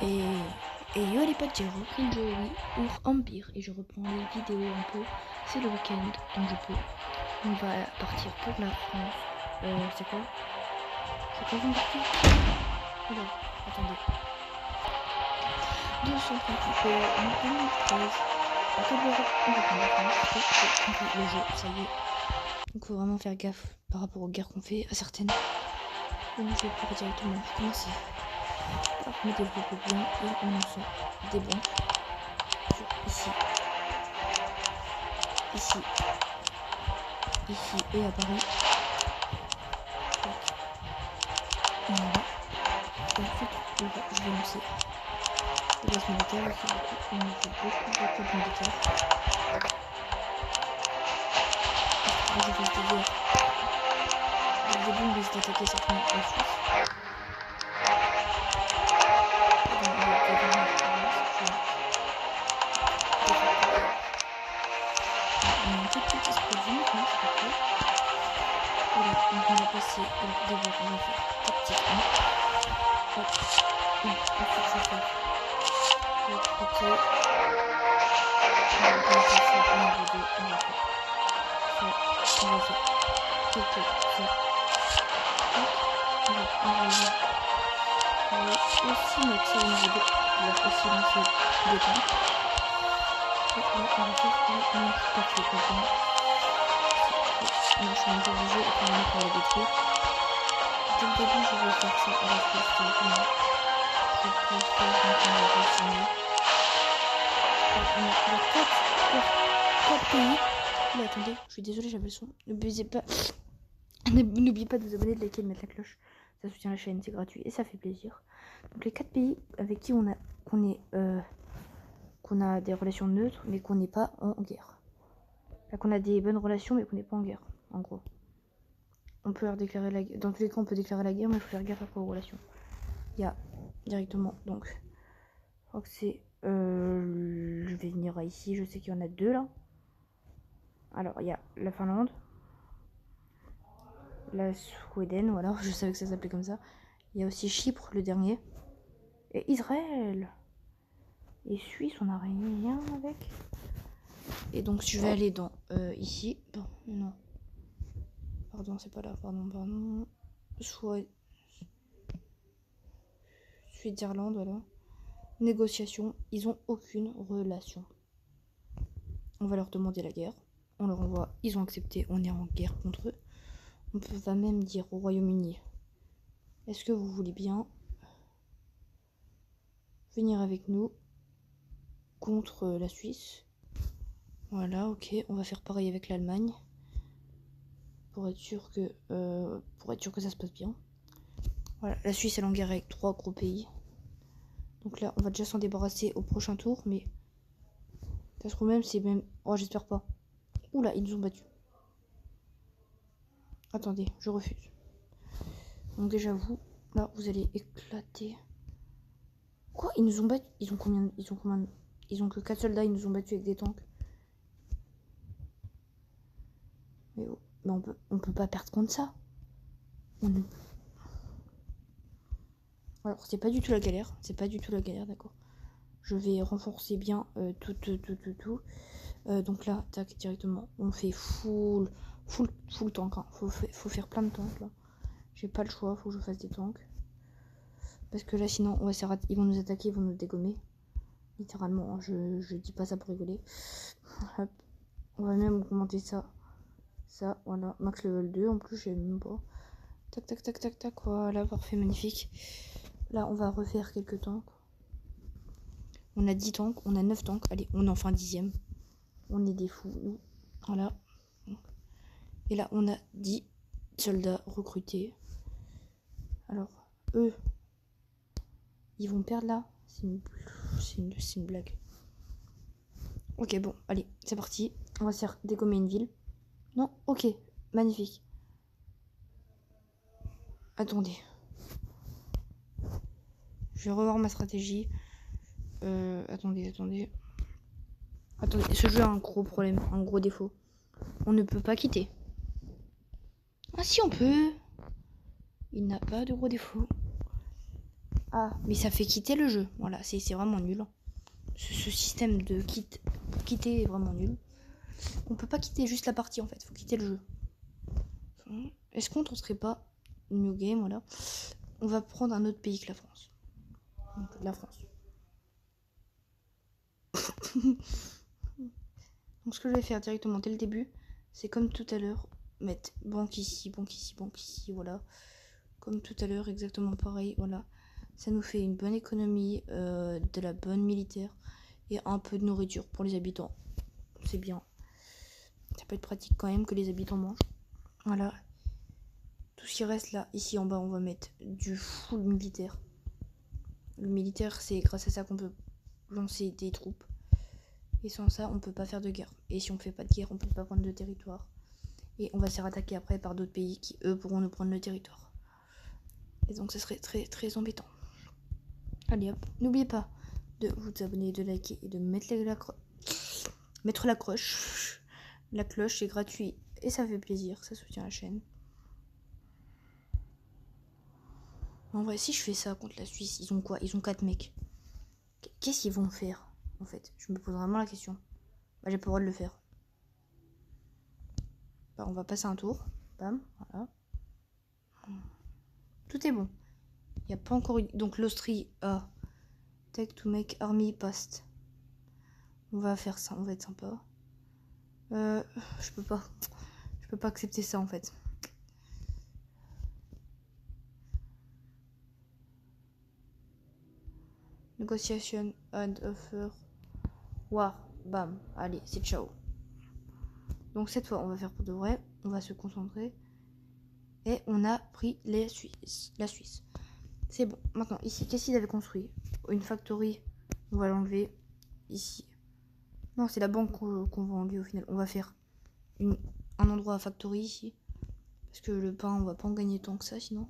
Et yo les potes, j'ai repris le jeu, oui, ouf, Empire, et je reprends les vidéos un peu. C'est le week-end, donc je peux. On va partir pour la France. C'est quoi qu'on partit? Oula, attendez. 238 en 2013. À quel heure on va prendre la France? J'ai compris le jeu, ça y est. Donc faut vraiment faire gaffe par rapport aux guerres qu'on fait à certaines. Donc je vais pouvoir directement commencer par me développer bien et on en sent des bons. Ici, et à Paris. Voilà. Et ensuite, je vais lancer le base militaire aussi beaucoup. On a fait beaucoup de militaires. Là, je vais te dire, dès le début, on risque d'attaquer certainement la Suisse. On a un tout petit espadron maintenant, c'est parfait. Voilà, donc on va passer, d'abord on va faire tactique 1. Hop, non, ensuite je vais faire ok. On va bien faire ça au niveau 2, on va faire ça, on va faire ok, ça. On va envoyer. On va aussi mettre ça au niveau 2, on va aussi lancer des tanks. Et là on va faire un parfait, complètement. Non, je suis un peu obligée et quand même pour les détruire. Dès le début, je vais faire ça à la Suisse directement. Je peux faire maintenant la Russie. On a 4 pays. Mais attendez, je suis désolée, j'avais le son. N'oubliez pas de vous abonner, de liker, de mettre la cloche. Ça soutient la chaîne, c'est gratuit et ça fait plaisir. Donc les 4 pays avec qui qu'on a des relations neutres, mais qu'on n'est pas en guerre. Là, qu'on a des bonnes relations, mais qu'on n'est pas en guerre, en gros. On peut leur déclarer la guerre. Dans tous les cas, on peut déclarer la guerre, mais il faut faire gaffe après aux relations. Il y a directement, donc, je crois que c'est. Je vais venir ici, je sais qu'il y en a 2 là. Alors, il y a la Finlande, la Suède, voilà, je savais que ça s'appelait comme ça. Il y a aussi Chypre, le dernier. Et Israël. Et Suisse, on n'a rien avec. Et donc, je vais aller dans ici. Bon, non. Pardon, c'est pas là. Pardon. Suisse-Irlande, voilà. Négociation, ils ont aucune relation. On va leur demander la guerre. On leur envoie, ils ont accepté, on est en guerre contre eux. On va même dire au Royaume-Uni, est-ce que vous voulez bien venir avec nous contre la Suisse? Voilà, ok, on va faire pareil avec l'Allemagne. Pour être sûr que ça se passe bien. Voilà, la Suisse elle est en guerre avec 3 gros pays. Donc là, on va déjà s'en débarrasser au prochain tour, mais ça se trouve même, c'est même... Oh, j'espère pas. Oula, ils nous ont battus. Attendez, je refuse. Donc déjà, vous, là, vous allez éclater. Quoi? Ils nous ont battus? Ils ont combien? Ils ont que 4 soldats, ils nous ont battus avec des tanks. Mais on peut pas perdre contre ça. Alors, c'est pas du tout la galère. D'accord. Je vais renforcer bien tout. Donc là, tac, directement, on fait full tank. Hein. Faut faire plein de tanks là. J'ai pas le choix, faut que je fasse des tanks. Parce que là, sinon, ils vont nous attaquer, ils vont nous dégommer. Littéralement, hein, je dis pas ça pour rigoler. Hop. On va même augmenter ça. Ça, voilà. Max level 2, en plus, j'ai même pas. Tac. Voilà, parfait, magnifique. Là, on va refaire quelques tanks. On a 10 tanks, on a 9 tanks. Allez, on est enfin 10ème. On est des fous, nous. Voilà. Et là, on a 10 soldats recrutés. Alors, eux, ils vont perdre là. C'est une blague. Ok, bon, allez, c'est parti. On va se faire dégommer une ville. Non, ok, magnifique. Attendez. Je vais revoir ma stratégie. Attendez. Attendez, ce jeu a un gros problème, un gros défaut. On ne peut pas quitter. Ah si, on peut. Il n'a pas de gros défaut. Ah, mais ça fait quitter le jeu. Voilà, c'est vraiment nul. Ce système de quitter est vraiment nul. On peut pas quitter juste la partie en fait, faut quitter le jeu. Est-ce qu'on tenterait pas New Game, voilà. On va prendre un autre pays que la France. Donc, la France. Donc ce que je vais faire directement dès le début, c'est comme tout à l'heure, mettre banque ici, banque ici, banque ici, voilà. Comme tout à l'heure, exactement pareil, voilà. Ça nous fait une bonne économie, de la bonne militaire et un peu de nourriture pour les habitants. C'est bien. Ça peut être pratique quand même que les habitants mangent. Voilà. Tout ce qui reste là, ici en bas, on va mettre du full militaire. Le militaire, c'est grâce à ça qu'on peut lancer des troupes. Et sans ça, on peut pas faire de guerre. Et si on fait pas de guerre, on peut pas prendre de territoire. Et on va se faire attaquer après par d'autres pays qui, eux, pourront nous prendre le territoire. Et donc, ça serait très, très embêtant. Allez hop, n'oubliez pas de vous abonner, de liker et de mettre la cloche. La cloche, c'est gratuit et ça fait plaisir, ça soutient la chaîne. En vrai, si je fais ça contre la Suisse, ils ont quoi? Ils ont 4 mecs. Qu'est-ce qu'ils vont faire, en fait? Je me pose vraiment la question. Bah, j'ai pas le droit de le faire. Bah, on va passer un tour. Bam, voilà. Tout est bon. Il n'y a pas encore eu... Donc l'Austrie a... Take to make army past. On va faire ça, on va être sympa. Je peux pas. Je peux pas accepter ça, en fait. Négociation and offer. War. Bam. Allez, c'est ciao. Donc cette fois, on va faire pour de vrai. On va se concentrer. Et on a pris la Suisse. C'est bon. Maintenant, ici, qu'est-ce qu'ils avaient construit? Une factory. On va l'enlever. Ici. Non, c'est la banque qu'on va enlever au final. On va faire un endroit à factory ici. Parce que le pain, on va pas en gagner tant que ça sinon.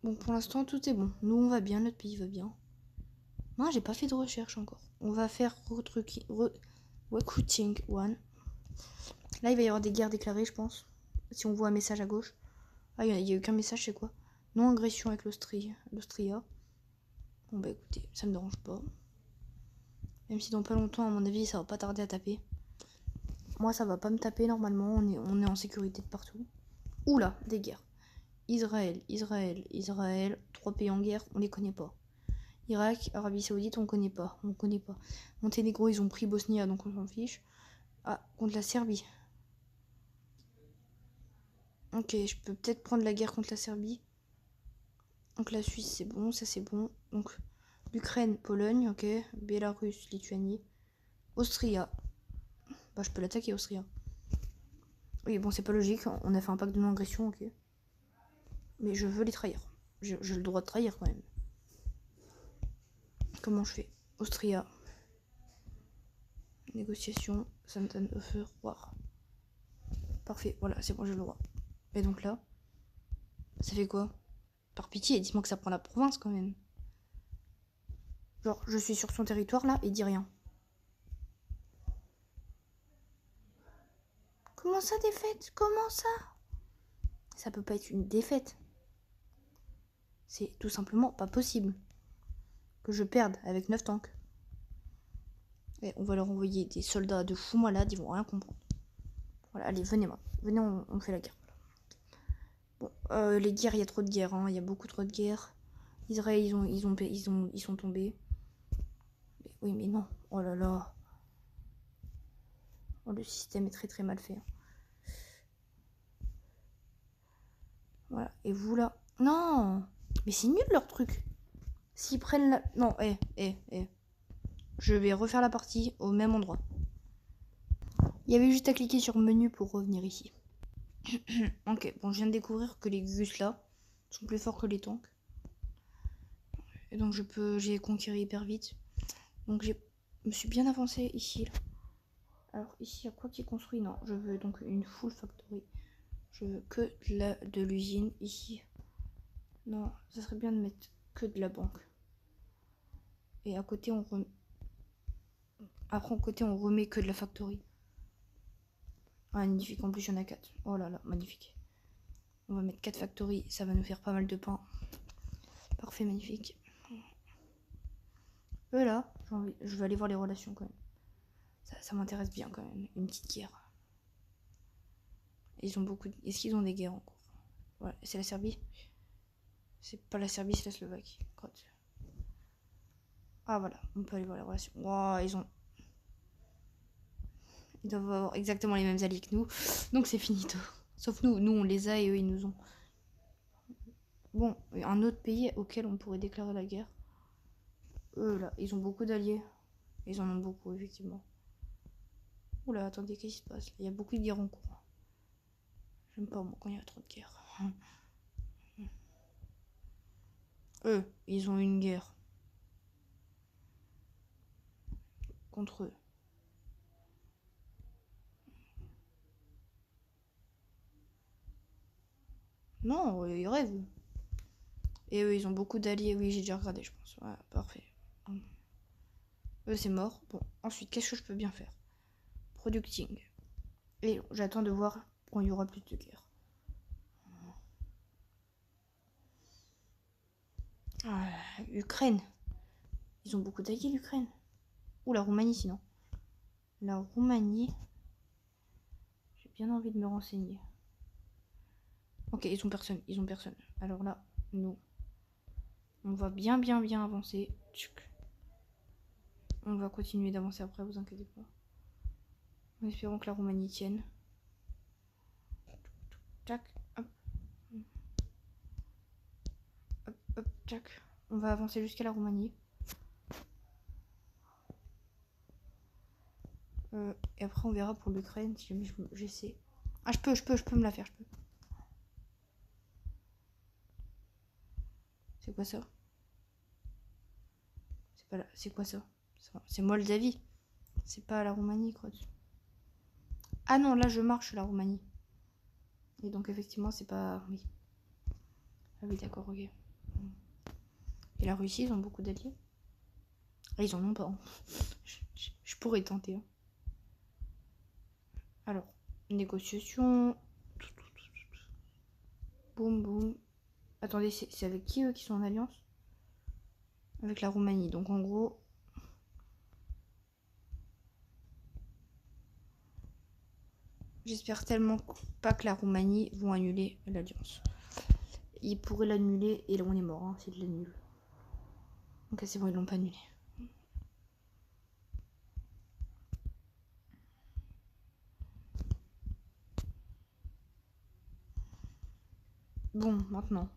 Bon, pour l'instant, tout est bon. Nous, on va bien. Notre pays va bien. Non, j'ai pas fait de recherche encore. On va faire recruiting one. Là, il va y avoir des guerres déclarées, je pense. Si on voit un message à gauche. Ah, il y a eu qu'un message, c'est quoi? Non-agression avec l'Austria. Bon, bah écoutez, ça me dérange pas. Même si dans pas longtemps, à mon avis, ça va pas tarder à taper. Moi, ça va pas me taper normalement. On est en sécurité de partout. Oula, des guerres. Israël. 3 pays en guerre, on les connaît pas. Irak, Arabie Saoudite, on connaît pas. Monténégro, ils ont pris Bosnia, donc on s'en fiche. Ah, contre la Serbie. Ok, je peux peut-être prendre la guerre contre la Serbie. Donc la Suisse, c'est bon, ça c'est bon. Donc l'Ukraine, Pologne, ok. Bélarus, Lituanie. Austria. Bah, je peux l'attaquer, Austria. Oui, bon, c'est pas logique. On a fait un pacte de non-agression, ok. Mais je veux les trahir. J'ai le droit de trahir quand même. Comment je fais? Austria. Négociation. Something offer. War. Parfait, voilà, c'est bon, j'ai le droit. Et donc là, ça fait quoi? Par pitié, dis-moi que ça prend la province quand même. Genre, je suis sur son territoire là et dis rien. Comment ça, défaite? Comment ça? Ça peut pas être une défaite. C'est tout simplement pas possible que je perde avec 9 tanks. Et on va leur envoyer des soldats de fous malades, ils vont rien comprendre. Voilà, allez, venez moi. Venez, on fait la guerre. Bon, les guerres, il y a trop de guerres, hein. Il y a beaucoup trop de guerres. Israël, ils sont tombés. Mais, oui, mais non. Oh là là. Oh, le système est très très mal fait. Voilà, et vous là. Non. Mais c'est nul leur truc. S'ils prennent la... Non, je vais refaire la partie au même endroit. Il y avait juste à cliquer sur menu pour revenir ici. Ok, bon, je viens de découvrir que les Gus là sont plus forts que les tanks. Et donc j'ai conquéri hyper vite. Donc je me suis bien avancé ici. Là. Alors ici, il y a quoi qui est construit? Non, je veux donc une full factory. Je veux que de l'usine ici. Non, ça serait bien de mettre que de la banque. Et à côté, après, à côté, on remet que de la factory. Ah, magnifique. En plus, il y en a 4. Oh là là, magnifique. On va mettre 4 factories. Ça va nous faire pas mal de pain. Parfait, magnifique. Eux là, je vais aller voir les relations quand même. Ça m'intéresse bien quand même, une petite guerre. Ils ont beaucoup de... Est-ce qu'ils ont des guerres en cours? Voilà, c'est la Serbie. C'est pas la Serbie, c'est la Slovaquie. Crotte. Ah voilà, on peut aller voir les relations. Wow, ils doivent avoir exactement les mêmes alliés que nous. Donc c'est finito. Sauf nous on les a et eux ils nous ont. Bon, un autre pays auquel on pourrait déclarer la guerre. Eux là, ils ont beaucoup d'alliés. Ils en ont beaucoup effectivement. Oula, attendez, qu'est-ce qui se passe? Il y a beaucoup de guerres en cours. J'aime pas moi quand il y a trop de guerres. Eux, ils ont une guerre. Contre eux. Non, ils rêvent. Et eux, ils ont beaucoup d'alliés. Oui, j'ai déjà regardé, je pense. Ouais, parfait. Eux, c'est mort. Bon, ensuite, qu'est-ce que je peux bien faire? Producting. Et j'attends de voir quand il y aura plus de guerre. Ukraine. Ils ont beaucoup d'alliés, l'Ukraine. Ou la Roumanie, sinon. La Roumanie. J'ai bien envie de me renseigner. Ok, ils ont personne. Ils ont personne. Alors là, nous, on va bien avancer. On va continuer d'avancer après, vous inquiétez pas. En espérant que la Roumanie tienne. Tac, hop. Hop, hop, tac. On va avancer jusqu'à la Roumanie. Et après, on verra pour l'Ukraine si jamais j'essaie. Ah, je peux me la faire, je peux. C'est quoi ça? C'est pas là. C'est quoi ça? C'est Moldavie. C'est pas la Roumanie, quoi. Ah non, là, je marche la Roumanie. Et donc, effectivement, c'est pas... Oui. Ah oui, d'accord, ok. Et la Russie, ils ont beaucoup d'alliés. Ah, ils en ont pas. Hein. Je pourrais tenter. Hein. Alors, négociation. Boum, boum. Attendez, c'est avec qui eux qui sont en alliance? Avec la Roumanie. Donc en gros... J'espère tellement pas que la Roumanie vont annuler l'alliance. Ils pourraient l'annuler et là on est mort, hein, s'ils l'annulent. Ok, c'est bon, ils l'ont pas annulé. Bon, maintenant.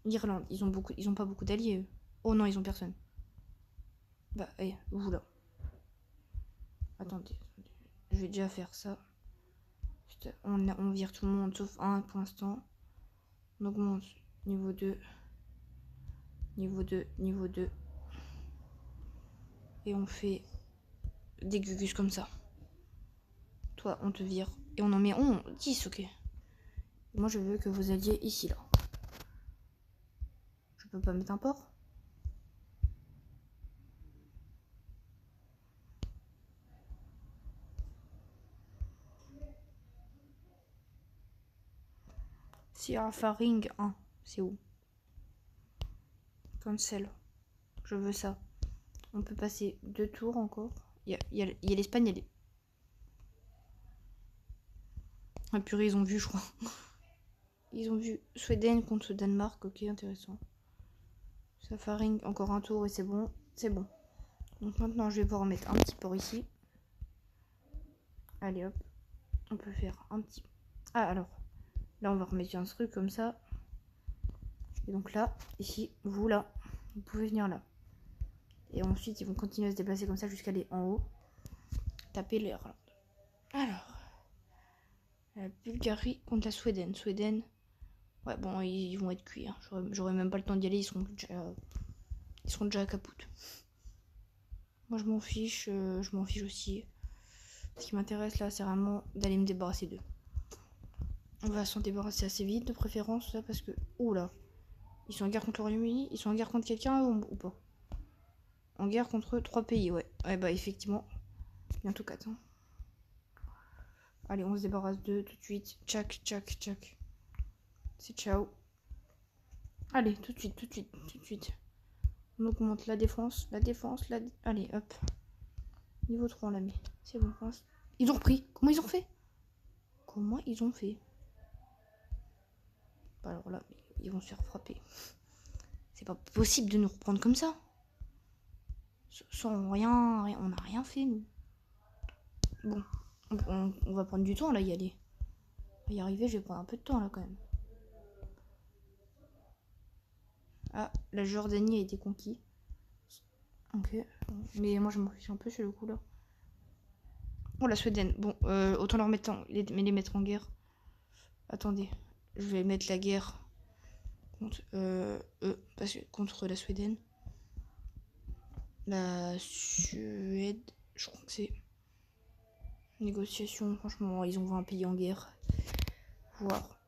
L'Irlande, ils ont pas beaucoup d'alliés, eux. Oh non, ils ont personne. Bah, vous là. Attendez. Je vais déjà faire ça. Putain, on vire tout le monde sauf un pour l'instant. On augmente niveau 2. Niveau 2, niveau 2. Et on fait des gugus comme ça. Toi, on te vire. Et on en met 10, ok. Moi, je veux que vous alliez ici, là. Je peux pas mettre un port? Faring 1. C'est où? Cancel. Je veux ça. On peut passer 2 tours encore. Il y a l'Espagne, elle est... Ah purée, ils ont vu, je crois. Ils ont vu Suède contre Danemark. Ok, intéressant. Safaring, encore un tour et c'est bon. C'est bon. Donc maintenant, je vais pouvoir mettre un petit port ici. Allez, hop. On peut faire un petit... Ah, alors. Là, on va remettre un truc comme ça. Et donc là, ici, vous là, vous pouvez venir là. Et ensuite, ils vont continuer à se déplacer comme ça jusqu'à aller en haut. Taper l'Irlande. Alors. La Bulgarie contre la Suède. Suède. Ouais, bon, ils vont être cuits. Hein. J'aurais même pas le temps d'y aller. Ils seront déjà à capoute. Moi, je m'en fiche. Je m'en fiche aussi. Ce qui m'intéresse là, c'est vraiment d'aller me débarrasser d'eux. On va s'en débarrasser assez vite, de préférence, là, parce que... Ouh là. Ils sont en guerre contre le Royaume-Uni. Ils sont en guerre contre quelqu'un ou pas? En guerre contre 3 pays, ouais. Ouais, bah, effectivement. Bientôt 4. Hein. Allez, on se débarrasse d'eux tout de suite. Tchac, tchac, tchac. C'est ciao. Allez, tout de suite, tout de suite, tout de suite. On augmente la défense, Allez, hop. Niveau 3, on l'a mis. C'est bon, pense. Ils ont repris. Comment ils ont fait? Comment ils ont fait? Bah alors là, ils vont se faire frapper. C'est pas possible de nous reprendre comme ça. Sans rien, on n'a rien fait, nous. Bon, on va prendre du temps, là, y aller. Y arriver, je vais prendre un peu de temps, là, quand même. Ah, la Jordanie a été conquise. Ok. Mais moi, je m'en fiche un peu sur le coup, là. Oh, la Suède. Bon, autant leur mettre les mettre en guerre. Attendez. Je vais mettre la guerre contre la Suède. La Suède, je crois que c'est négociation. Franchement, ils ont 20 pays en guerre. Voir.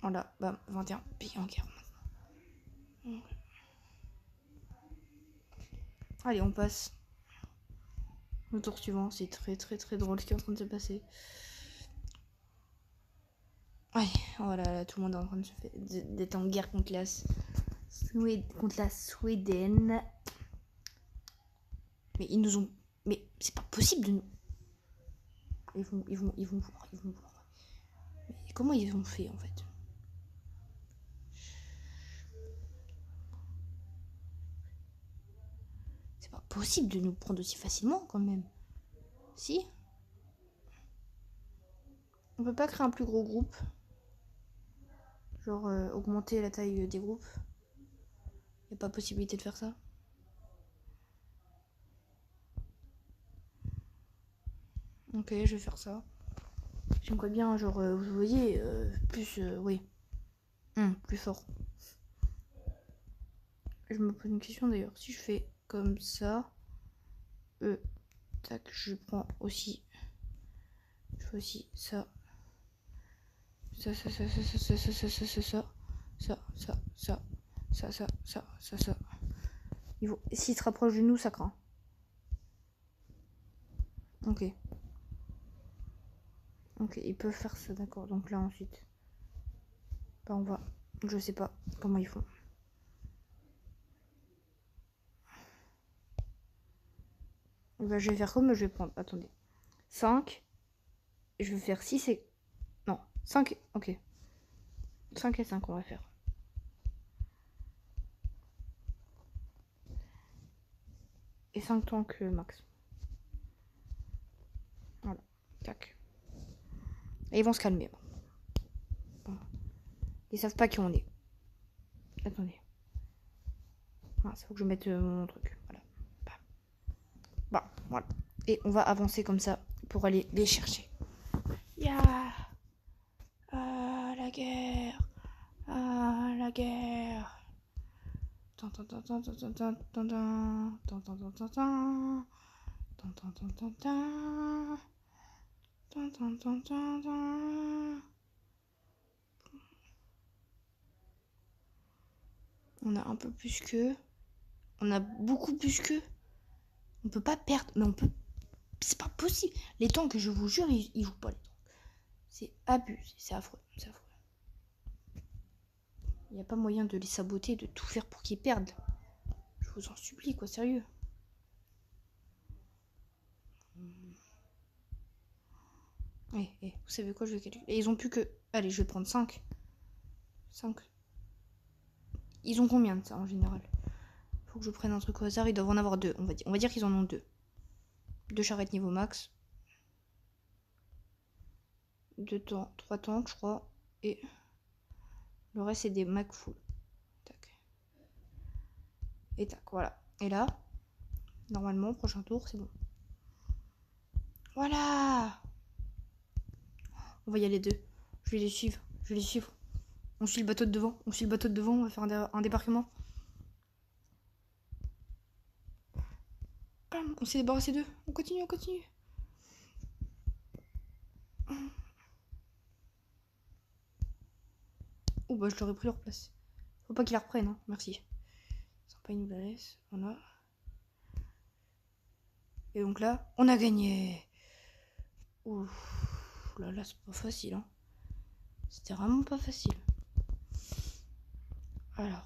Voilà, bam, 21 pays en guerre maintenant. Allez, on passe au tour suivant. C'est très très très drôle ce qui est en train de se passer. Ouais, voilà, là, tout le monde est en train d'être en guerre contre la Suède. Mais ils nous ont... Mais c'est pas possible de nous... Ils vont voir. Mais comment ils ont fait, en fait? C'est pas possible de nous prendre aussi facilement, quand même. Si? On peut pas créer un plus gros groupe? Genre, augmenter la taille des groupes? Y a pas possibilité de faire ça? Ok, je vais faire ça. J'aimerais bien, genre, vous voyez, plus, oui. Plus fort. Je me pose une question d'ailleurs. Si je fais comme ça, tac, je prends aussi. Je fais aussi ça. Ça. S'il se rapproche de nous, ça craint. Ok. Ok, ils peuvent faire ça, d'accord. Donc là, ensuite. Bah, on va. Je sais pas comment ils font. Bah, je vais faire comme je vais prendre. Attendez. 5. Je vais faire 6 et. Non, 5. Ok. 5 et 5, on va faire. Et 5 tanks max. Voilà. Tac. Et ils vont se calmer. Voilà. Ils savent pas qui on est. Attendez. Ah, ça faut que je mette mon truc. Voilà. Bah, voilà. Et on va avancer comme ça pour aller les chercher. Ya. Ah, la guerre. Ah, la guerre. On a un peu plus qu'eux. On a beaucoup plus qu'eux. On peut pas perdre, mais on peut. C'est pas possible. Les tanks, je vous jure, ils jouent pas les tanks. C'est abusé, c'est affreux, Il n'y a pas moyen de les saboter, de tout faire pour qu'ils perdent. Je vous en supplie, quoi, sérieux. Vous savez quoi, je vais calculer. Et ils ont plus que... Allez, je vais prendre 5. 5. Ils ont combien de ça, en général? Faut que je prenne un truc au hasard. Ils doivent en avoir 2, on va dire qu'ils en ont 2. 2 charrettes niveau max. 3 tanks, je crois. Et le reste, c'est des Mac full. Tac. Et tac, voilà. Et là, normalement, prochain tour, c'est bon. Voilà. On va y aller 2. Je vais les suivre. On suit le bateau de devant. On va faire un débarquement. Bam, on s'est débarrassé d'eux. On continue. Oh bah je leur ai pris leur place. Faut pas qu'ils la reprennent, hein. Merci. Sympa, ils nous la laissent. Voilà. Et donc là, on a gagné. Ouf, là, c'est pas facile, hein. C'était vraiment pas facile. Alors,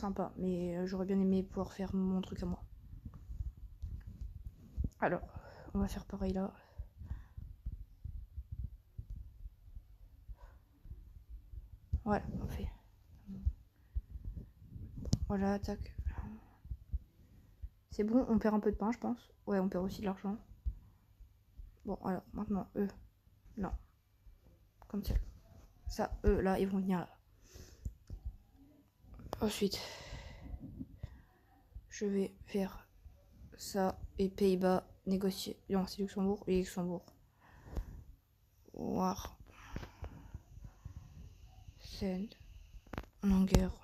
sympa. Mais j'aurais bien aimé pouvoir faire mon truc à moi. Alors, on va faire pareil là. Voilà, on fait. Voilà, tac. C'est bon, on perd un peu de pain, je pense. Ouais, on perd aussi de l'argent. Bon, alors, maintenant, eux. Non. Comme ça. Ça, eux, là, ils vont venir là. Ensuite, je vais faire ça. Et Pays-Bas, négocier. Non, c'est Luxembourg et Luxembourg. War. Send. Longueur.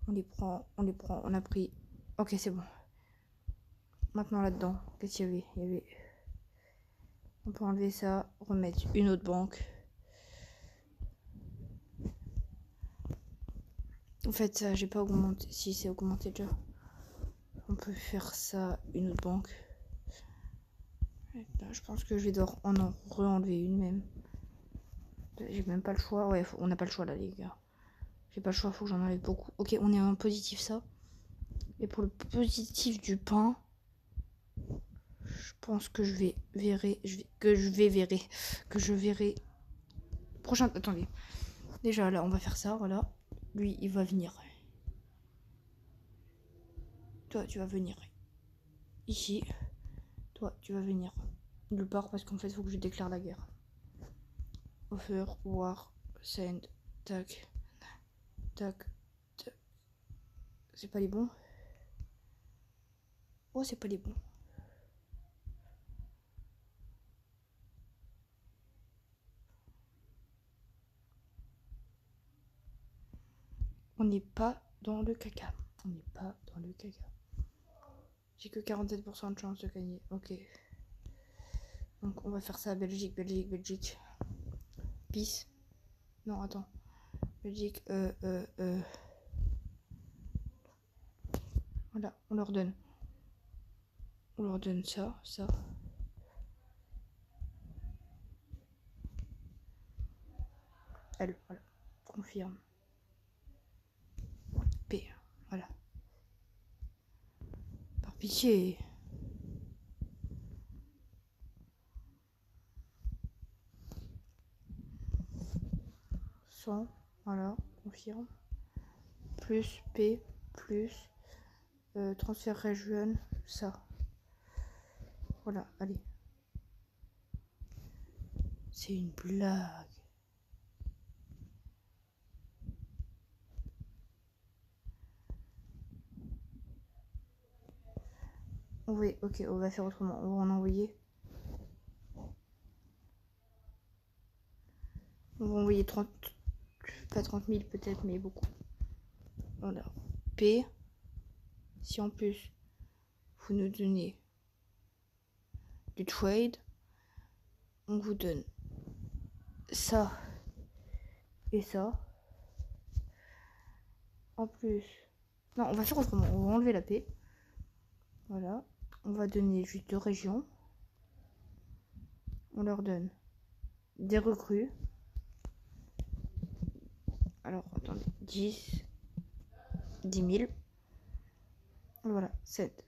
On les prend, on a pris. Ok, c'est bon. Maintenant, là-dedans, qu'est-ce qu'il y avait? On peut enlever ça, remettre une autre banque. En fait, ça, j'ai pas augmenté. Si, c'est augmenté déjà. On peut faire ça, une autre banque. Là, je pense que je vais devoir en re-enlever une même. J'ai même pas le choix. Ouais, on n'a pas le choix là, les gars. J'ai pas le choix, faut que j'en enlève beaucoup. Ok, on est en positif ça. Et pour le positif du pain, je pense que je verrai. Prochain, attendez. Déjà là, on va faire ça, voilà. Lui, il va venir. Toi, tu vas venir ici. Toi, tu vas venir nulle part parce qu'en fait, il faut que je déclare la guerre. Offer, war, send, tac, tac, tac. C'est pas les bons. Oh, c'est pas les bons. On n'est pas dans le caca. On n'est pas dans le caca. J'ai que 47% de chance de gagner. Ok. Donc on va faire ça. Belgique, Belgique, Belgique. Peace. Non, attends. Belgique, Voilà, on leur donne. On leur donne ça, ça. Elle, voilà. Confirme. P, voilà. Par pitié. Sans, voilà, confirme. Plus P, plus transfert région, ça. Voilà, allez. C'est une blague. Oui, ok, on va faire autrement. On va en envoyer. On va envoyer 30. Pas 30 000 peut-être, mais beaucoup. Voilà. P. Si en plus vous nous donnez du trade, on vous donne ça et ça. En plus. Non, on va faire autrement. On va enlever la P. Voilà. On va donner juste 2 régions. On leur donne des recrues. Alors, attendez. 10 000. Voilà, 7.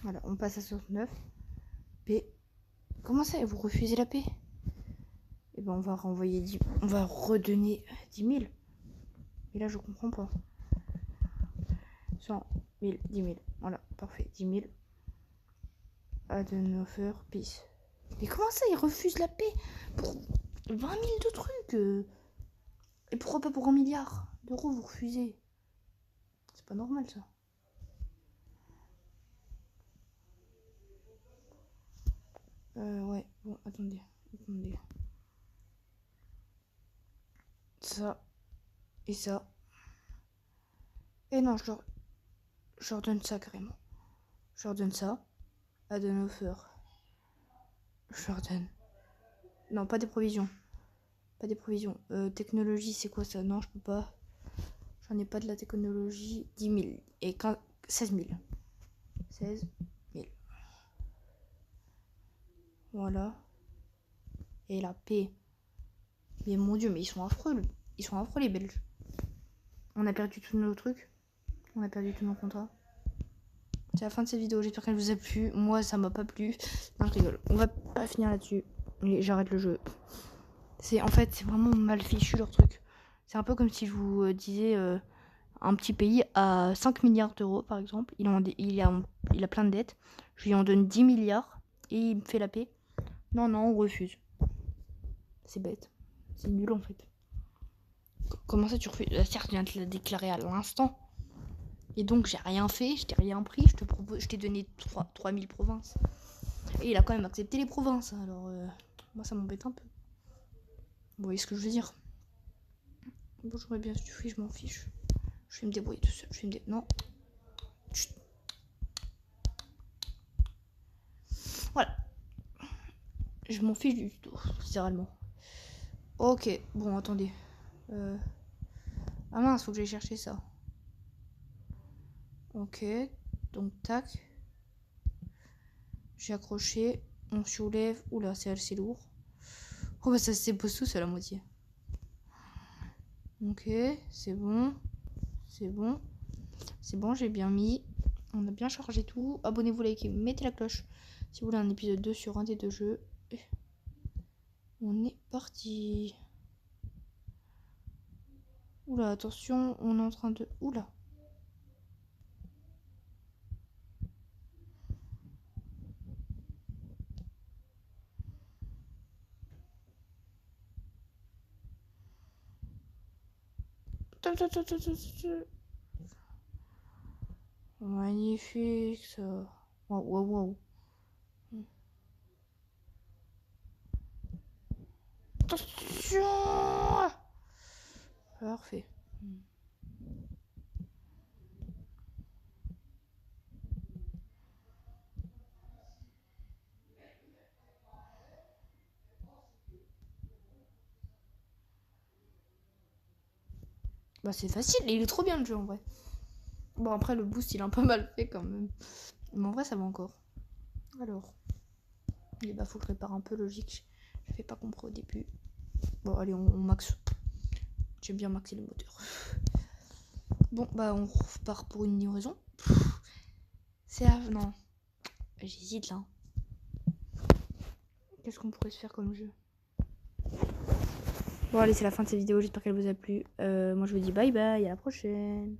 Voilà, on passe à 69. P. Comment ça, vous refusez la P? Et ben, on va renvoyer 10. On va redonner 10 000. Et là, je comprends pas. 100 000, 10 000. Voilà, parfait. 10 000. Add offer, peace. Mais comment ça, ils refusent la paix pour 20 000 de trucs Et pourquoi pas pour 1 milliard d'euros vous refusez? C'est pas normal ça. Ouais, bon, attendez. Ça et ça. Et non, je leur donne ça carrément. Je leur donne ça. Add an offer. Je leur donne. Non, pas des provisions. Pas des provisions. Technologie, c'est quoi ça? Non, je peux pas. J'en ai pas de la technologie. 10 000. Et 16 000. 16 000. Voilà. Et la paix. Mais mon dieu, mais ils sont affreux. Ils sont affreux les Belges. On a perdu tous nos trucs. On a perdu tout mon contrat. C'est la fin de cette vidéo, j'espère qu'elle vous a plu. Moi, ça m'a pas plu. Non, je rigole. On va pas finir là-dessus. J'arrête le jeu. En fait, c'est vraiment mal fichu leur truc. C'est un peu comme si je vous disais un petit pays à 5 milliards d'euros, par exemple. Il a plein de dettes. Je lui en donne 10 milliards et il me fait la paix. Non, on refuse. C'est bête. C'est nul, en fait. Comment ça, tu refuses? Certes, je viens de te la déclarer à l'instant. Et donc, j'ai rien fait, je t'ai rien pris. Je t'ai donné 3000 provinces. Et il a quand même accepté les provinces. Alors, moi, ça m'embête un peu. Vous voyez ce que je veux dire? Bon, j'aurais bien suffi, je m'en fiche. Je vais me débrouiller tout seul. Non. Chut. Voilà. Je m'en fiche du tout, littéralement. Ok, bon, attendez. Ah mince, faut que j'aille chercher ça. Ok, donc tac. J'ai accroché. On soulève. Oula, c'est assez lourd. Oh bah ça se dépose tout, c'est à la moitié. Ok, c'est bon. C'est bon. C'est bon, j'ai bien mis. On a bien chargé tout. Abonnez-vous, likez, mettez la cloche si vous voulez un épisode 2 sur un des deux jeux. On est parti. Oula, attention, on est en train de... Oula. Magnifique ça. Waouh. Attention. Parfait. Bah c'est facile, il est trop bien le jeu en vrai. Bon après le boost il est un peu mal fait quand même. Mais en vrai ça va encore. Alors. Et bah faut que je répare un peu, logique. Je fais pas compris au début. Bon allez on max. J'ai bien maxé le moteur. Bon bah on repart pour une livraison. C'est non. J'hésite là. Qu'est-ce qu'on pourrait se faire comme jeu? Bon allez c'est la fin de cette vidéo, j'espère qu'elle vous a plu. Moi je vous dis bye bye, à la prochaine.